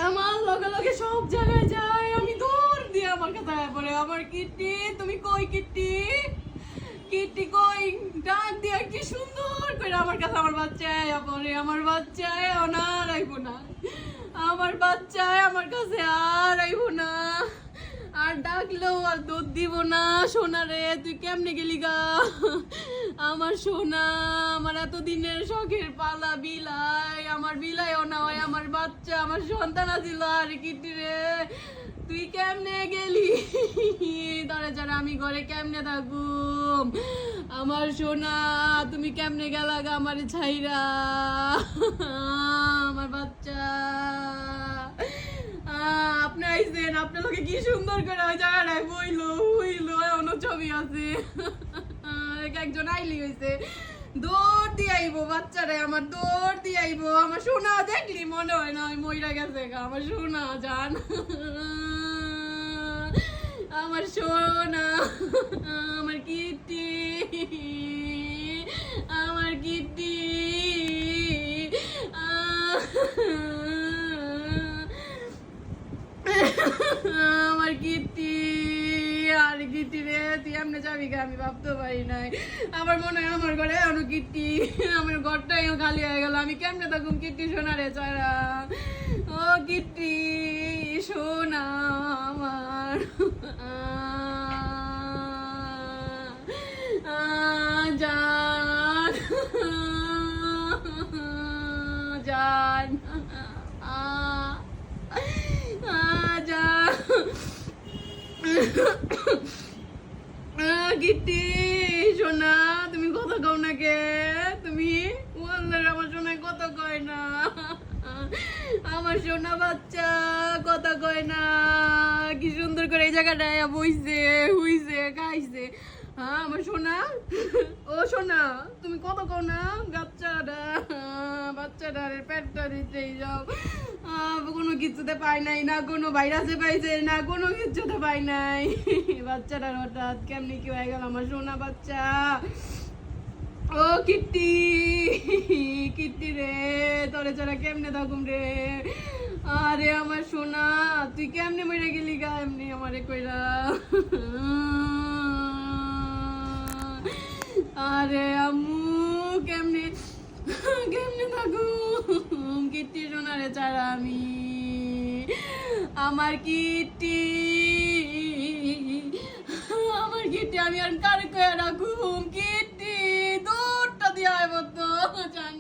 আমার লগে লগে সব জায়গায় যায়, আমি দৌড় দিয়ে আমার কাছে পড়ে, আমার কিট্টি তুমি কই কিট্টি, কিট্টি কই, ডাক দিয়ে কি সুন্দর করে আমার কাছে আমার বাচ্চা পড়ে, আমার বাচ্চা না রাইবো না, আমার বাচ্চা আমার কাছে আর আইবো না, আর ডাকলেও আর দুধ দিব না। সোনা রে তুই কেমনে গেলি গা, আমার সোনা, আমার এতদিনের শখের পালা বিলাই, আমার বিলাইও না হয়, আমার বাচ্চা, আমার সন্তান আছিল, আর কিটি রে তুই কেমনে গেলি, ধরে যারা আমি ঘরে কেমনে থাকুম, আমার সোনা তুমি কেমনে গেলা গা আমার ছাইরা, আমার বাচ্চা। আপনি আইসেন, আপনার লোকে কি সুন্দর করে ওই জায়গাটায় বইলো হইলো, এমনও ছবি আছে, একজন আইলি হয়েছে, দৌড় দিয়ে আইবো বাচ্চারে, আমার দৌড় দিয়ে আইবো, আমার সোনা দেখলি মনে হয় না ওই মইরা গেছে, আমার সোনা জান, আমার সোনা, আমার কিটি, আমার কিটি, আমার কিটি, আর কিটি রে তুই এমনি যাবি গা, আমি ভাবতে পারি নাই, আমার মনে হয় আমার ঘরে এখনো কিটি, আমার ঘরটাই খালি হয়ে গেল, আমি কেমনে থাকুম কিটি সোনা রে চারা, ও কিটি সোনা আমার, জান জান গিট্টি সোনা, তুমি কথা কও না কে, তুমি আমার সোনায় কথা কয় না, আমার সোনা বাচ্চা কথা কয় না, কি সুন্দর করে এই জায়গাটায় বইছে হুইছে খাইছে, হ্যাঁ আমার সোনা, ও সোনা তুমি কত কও না, বাচ্চাটার পেটটা দিতেই যাও, কোনো কিছুতে পাই নাই, না কোনো ভাইরাসে পাইছে, না কোনো কিছুতে পাই নাই, বাচ্চাটার হঠাৎ কেমনি কি হয়ে গেল আমার সোনা বাচ্চা, ও কিট্টি, কিট্টি রে তোরে ছাড়া কেমনে থাকুম রে, আরে আমার সোনা তুই কেমনে মরে গেলি গা এমনি আমারে কইরা, আরে আম্মু কেমনে কেমনে থাকুম, কিট্টি সোনারে ছাড়া আমি, আমার কিট্টি, আমার কিট্টি আমি আর কারে কইয়া রাখুম, কিট্টি দৌড়টা দিয়া আইব তো জান।